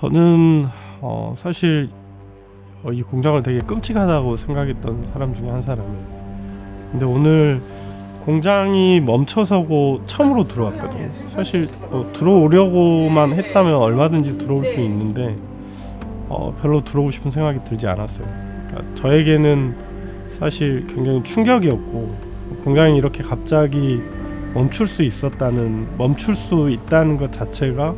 저는 사실 이 공장을 되게 끔찍하다고 생각했던 사람 중에 한 사람이에요. 근데 오늘 공장이 멈춰서고 처음으로 들어왔거든요. 사실 뭐 들어오려고만 했다면 얼마든지 들어올 수 있는데 별로 들어오고 싶은 생각이 들지 않았어요. 그러니까 저에게는 사실 굉장히 충격이었고, 공장이 이렇게 갑자기 멈출 수 있다는 것 자체가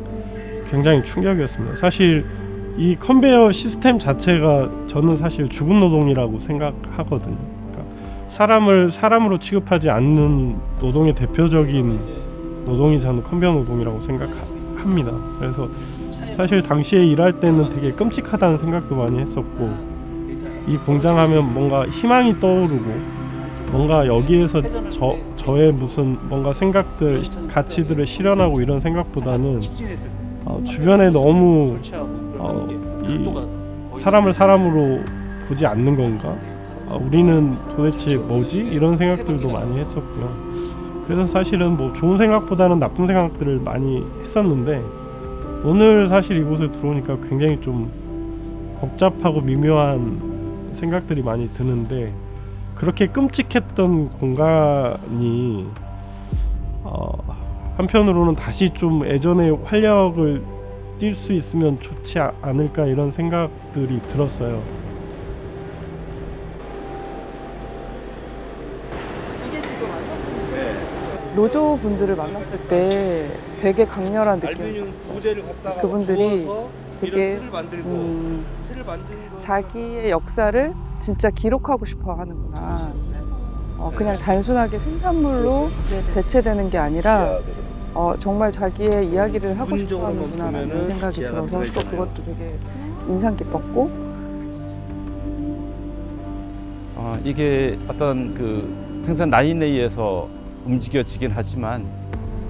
굉장히 충격이었습니다. 사실 이 컨베이어 시스템 자체가 저는 사실 죽은 노동이라고 생각하거든요. 그러니까 사람을 사람으로 취급하지 않는 노동의 대표적인 노동이 저는 컨베이어 노동이라고 생각합니다. 그래서 사실 당시에 일할 때는 되게 끔찍하다는 생각도 많이 했었고, 이 공장 하면 뭔가 희망이 떠오르고, 뭔가 여기에서 저의 무슨 뭔가 생각들, 가치들을 실현하고 이런 생각보다는 주변에 너무 이 사람을 사람으로 보지 않는 건가? 우리는 도대체 뭐지? 이런 생각들도 많이 했었고요. 그래서 사실은 뭐 좋은 생각보다는 나쁜 생각들을 많이 했었는데, 오늘 사실 이곳에 들어오니까 굉장히 좀 복잡하고 미묘한 생각들이 많이 드는데, 그렇게 끔찍했던 공간이 한편으로는 다시 좀 예전의 활력을 띨 수 있으면 좋지 않을까, 이런 생각들이 들었어요. 이게 지금 완성품인데 노조분들을 만났을 때 되게 강렬한 느낌이 받았어요. 그분들이 되게 자기의 역사를 진짜 기록하고 싶어 하는구나. 그냥 단순하게 생산물로 대체되는 게 아니라 정말 자기의 이야기를 하고 싶어 하는구나라는 생각이 들어서 또 그것도 되게 인상 깊었고, 이게 어떤 그 생산 라인에 의해서 움직여지긴 하지만,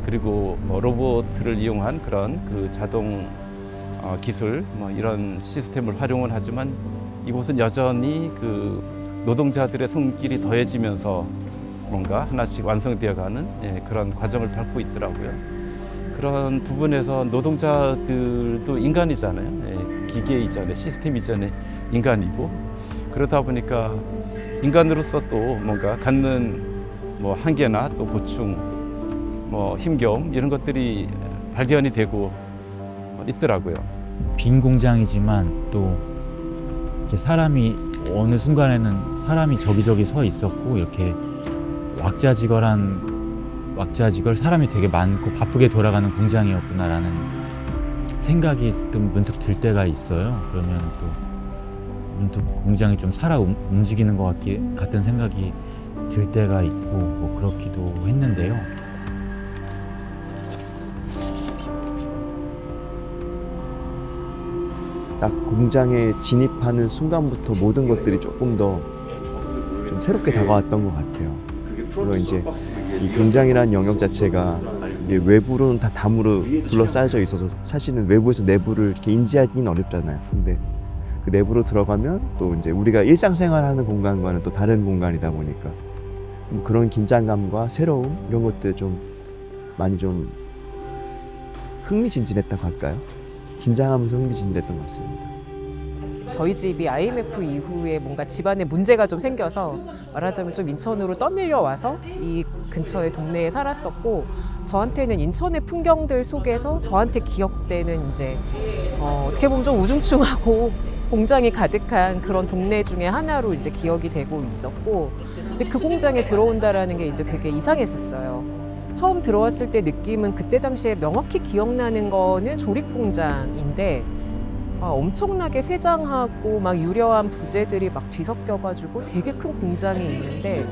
그리고 뭐 로봇을 이용한 그런 그 자동 기술 뭐 이런 시스템을 활용을 하지만, 이곳은 여전히 그 노동자들의 손길이 더해지면서 뭔가 하나씩 완성되어가는 그런 과정을 밟고 있더라고요. 그런 부분에서 노동자들도 인간이잖아요. 기계 이전에, 시스템 이전에 인간이고, 그러다 보니까 인간으로서 또 뭔가 갖는 뭐 한계나 또 고충, 뭐 힘겨움 이런 것들이 발견이 되고 있더라고요. 빈 공장이지만 또 이렇게 사람이 어느 순간에는 사람이 저기저기 서 있었고, 이렇게 왁자지껄 사람이 되게 많고 바쁘게 돌아가는 공장이었구나라는 생각이 또 문득 들 때가 있어요. 그러면 또 문득 공장이 좀 살아 움직이는 것 같은 생각이 들 때가 있고, 뭐 그렇기도 했는데요. 딱 공장에 진입하는 순간부터 모든 것들이 조금 더 좀 새롭게 다가왔던 것 같아요. 물론 이제 이 공장이라는 영역 자체가 이게 외부로는 다 담으로 둘러싸여져 있어서 사실은 외부에서 내부를 이렇게 인지하기는 어렵잖아요. 근데 그 내부로 들어가면 또 이제 우리가 일상생활하는 공간과는 또 다른 공간이다 보니까 그런 긴장감과 새로움 이런 것들 좀 많이 좀 흥미진진했다고 할까요? 긴장하면서 흥미진진했던 것 같습니다. 저희 집이 IMF 이후에 뭔가 집안에 문제가 좀 생겨서, 말하자면 좀 인천으로 떠밀려 와서 이 근처의 동네에 살았었고, 저한테는 인천의 풍경들 속에서 저한테 기억되는 이제 어떻게 보면 좀 우중충하고 공장이 가득한 그런 동네 중에 하나로 이제 기억이 되고 있었고, 근데 그 공장에 들어온다라는 게 이제 되게 이상했었어요. 처음 들어왔을 때 느낌은 그때 당시에 명확히 기억나는 거는 조립 공장인데, 엄청나게 세장하고 막 유려한 부재들이 막 뒤섞여가지고 되게 큰 공장이 있는데,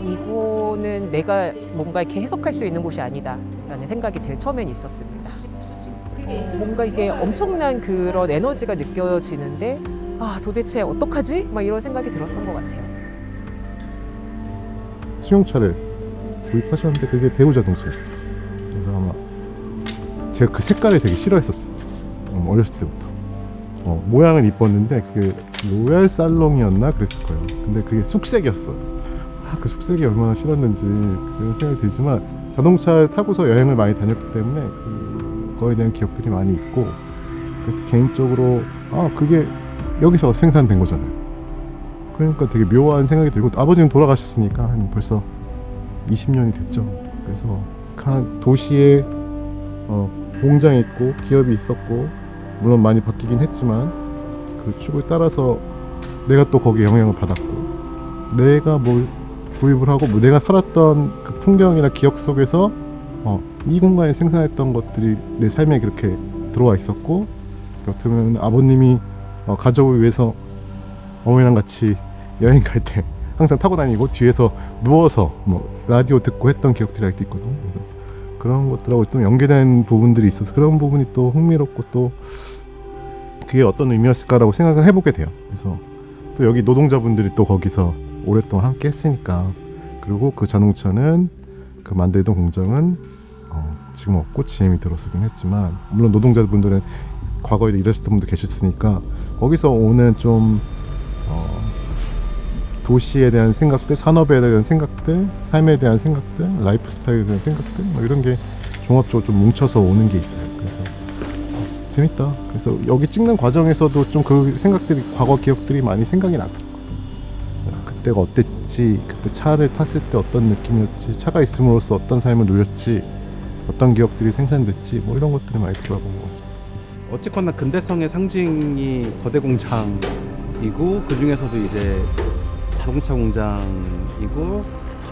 이거는 내가 뭔가 이렇게 해석할 수 있는 곳이 아니다라는 생각이 제일 처음엔 있었습니다. 뭔가 이게 엄청난 그런 에너지가 느껴지는데, 도대체 어떡하지? 막 이런 생각이 들었던 것 같아요. 승용차를 도입하셨는데 그게 대우 자동차였어요. 그래서 아마 제가 그 색깔을 되게 싫어했었어요. 어렸을 때부터. 모양은 이뻤는데 그게 로얄 살롱이었나 그랬을 거예요. 근데 그게 숙색이었어. 그 숙색이 얼마나 싫었는지 그런 생각이 들지만, 자동차를 타고서 여행을 많이 다녔기 때문에 그거에 대한 기억들이 많이 있고, 그래서 개인적으로 그게 여기서 생산된 거잖아요. 그러니까 되게 묘한 생각이 들고, 아버지는 돌아가셨으니까 한 벌써 20년이 됐죠. 그래서 도시에 공장이 있고 기업이 있었고, 물론 많이 바뀌긴 했지만 그 축을 따라서 내가 또 거기에 영향을 받았고, 내가 뭐 구입을 하고 내가 살았던 그 풍경이나 기억 속에서 이 공간에 생산했던 것들이 내 삶에 그렇게 들어와 있었고, 어떻게 보면 아버님이 가족을 위해서 어머니랑 같이 여행 갈 때 항상 타고 다니고 뒤에서 누워서 뭐 라디오 듣고 했던 기억들이 아직도 있거든요. 그래서 그런 것들하고 또 연계된 부분들이 있어서 그런 부분이 또 흥미롭고, 또 그게 어떤 의미였을까라고 생각을 해보게 돼요. 그래서 또 여기 노동자분들이 또 거기서 오랫동안 함께 했으니까, 그리고 그 자동차는 그 만들던 공장은 지금 없고 GM이 들어서긴 했지만, 물론 노동자분들은 과거에도 일하셨던 분도 계셨으니까 거기서 오는 좀 도시에 대한 생각들, 산업에 대한 생각들, 삶에 대한 생각들, 라이프 스타일에 대한 생각들, 뭐 이런 게 종합적으로 좀 뭉쳐서 오는 게 있어요. 그래서 재밌다. 그래서 여기 찍는 과정에서도 좀 그 생각들이, 과거 기억들이 많이 생각이 나더라고요. 그때가 어땠지, 그때 차를 탔을 때 어떤 느낌이었지, 차가 있음으로써 어떤 삶을 누렸지, 어떤 기억들이 생산됐지, 뭐 이런 것들이 많이 들어본 것 같습니다. 어쨌거나 근대성의 상징이 거대 공장이고, 그 중에서도 이제 자동차 공장이고,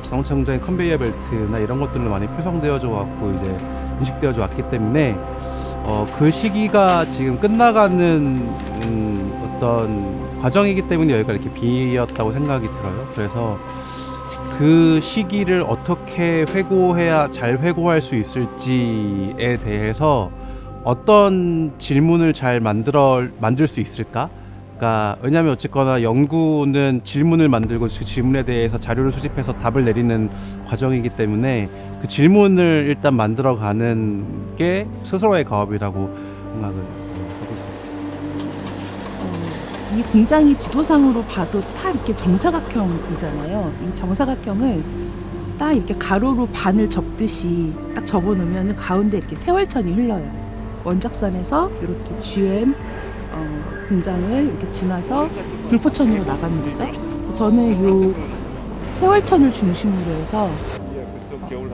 자동차 공장의 컨베이어 벨트나 이런 것들로 많이 표성되어져 왔고 이제 인식되어져 왔기 때문에 그 시기가 지금 끝나가는 어떤 과정이기 때문에 여기가 이렇게 비었다고 생각이 들어요. 그래서 그 시기를 어떻게 회고해야 잘 회고할 수 있을지에 대해서 어떤 질문을 잘 만들 수 있을까? 그러니까 왜냐하면 어쨌거나 연구는 질문을 만들고 그 질문에 대해서 자료를 수집해서 답을 내리는 과정이기 때문에 그 질문을 일단 만들어가는 게 스스로의 과업이라고 생각을 하고 있습니다. 이 공장이 지도상으로 봐도 다 이렇게 정사각형이잖아요. 이 정사각형을 딱 이렇게 가로로 반을 접듯이 딱 접어놓으면 가운데 이렇게 세월천이 흘러요. 원작선에서 이렇게 GM 공장을 이렇게 지나서 들포천으로 나가는 거죠. 그래서 저는 이 세월천을 중심으로 해서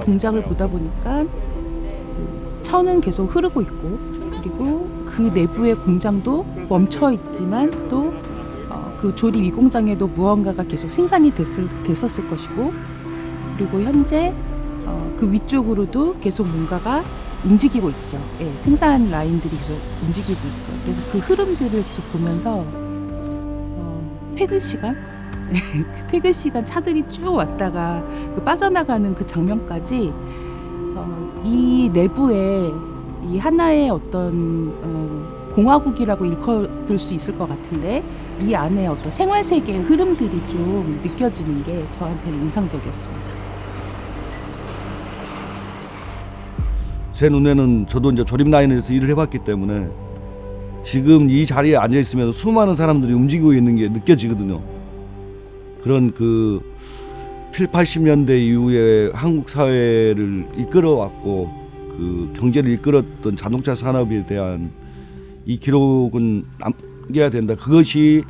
공장을 보다 보니까 천은 계속 흐르고 있고, 그리고 그 내부의 공장도 멈춰 있지만 또 그 조립 이 공장에도 무언가가 계속 생산이 됐었을 것이고, 그리고 현재 그 위쪽으로도 계속 뭔가가 움직이고 있죠. 예, 생산 라인들이 계속 움직이고 있죠. 그래서 그 흐름들을 계속 보면서 퇴근 시간, 그 퇴근 시간 차들이 쭉 왔다가 그 빠져나가는 그 장면까지 이 내부에 이 하나의 어떤 공화국이라고 일컬을 수 있을 것 같은데, 이 안에 어떤 생활 세계의 흐름들이 좀 느껴지는 게 저한테는 인상적이었습니다. 제 눈에는, 저도 이제 조립 라인에서 일을 해봤기 때문에 지금 이 자리에 앉아 있으면 수많은 사람들이 움직이고 있는 게 느껴지거든요. 그런 그 7, 80년대 이후에 한국 사회를 이끌어왔고 그 경제를 이끌었던 자동차 산업에 대한 이 기록은 남겨야 된다. 그것이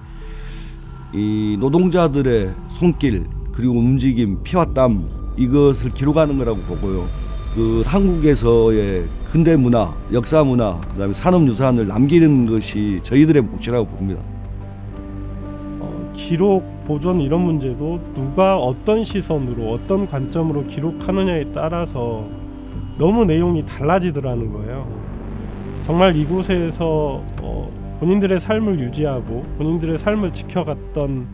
이 노동자들의 손길, 그리고 움직임, 피와 땀, 이것을 기록하는 거라고 보고요. 그 한국에서의 근대 문화, 역사 문화, 그다음에 산업 유산을 남기는 것이 저희들의 몫이라고 봅니다. 기록, 보존 이런 문제도 누가 어떤 시선으로, 어떤 관점으로 기록하느냐에 따라서 너무 내용이 달라지더라는 거예요. 정말 이곳에서 본인들의 삶을 유지하고 본인들의 삶을 지켜갔던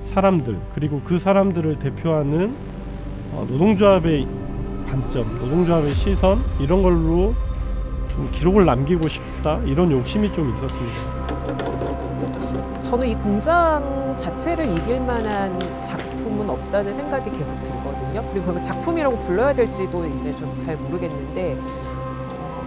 사람들, 그리고 그 사람들을 대표하는 노동조합의 관점, 노동조합의 시선, 이런 걸로 좀 기록을 남기고 싶다, 이런 욕심이 좀 있었습니다. 저는 이 공장 자체를 이길 만한 작품은 없다는 생각이 계속 들거든요. 그리고 그 작품이라고 불러야 될지도 이제 좀 잘 모르겠는데,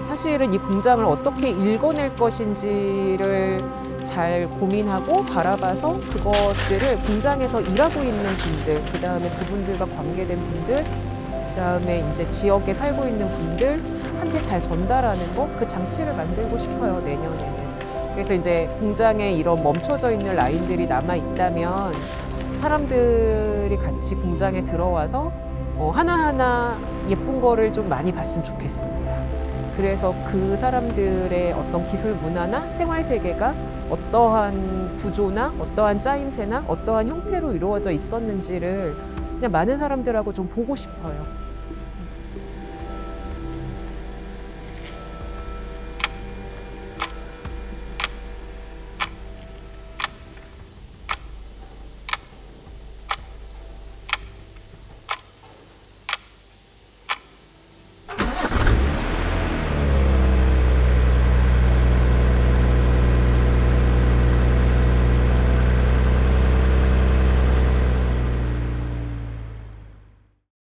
사실은 이 공장을 어떻게 읽어낼 것인지를 잘 고민하고 바라봐서 그것들을 공장에서 일하고 있는 분들, 그 다음에 그분들과 관계된 분들, 그 다음에 이제 지역에 살고 있는 분들한테 잘 전달하는 거, 그 장치를 만들고 싶어요, 내년에는. 그래서 이제 공장에 이런 멈춰져 있는 라인들이 남아 있다면 사람들이 같이 공장에 들어와서 하나하나 예쁜 거를 좀 많이 봤으면 좋겠습니다. 그래서 그 사람들의 어떤 기술 문화나 생활 세계가 어떠한 구조나 어떠한 짜임새나 어떠한 형태로 이루어져 있었는지를 그냥 많은 사람들하고 좀 보고 싶어요.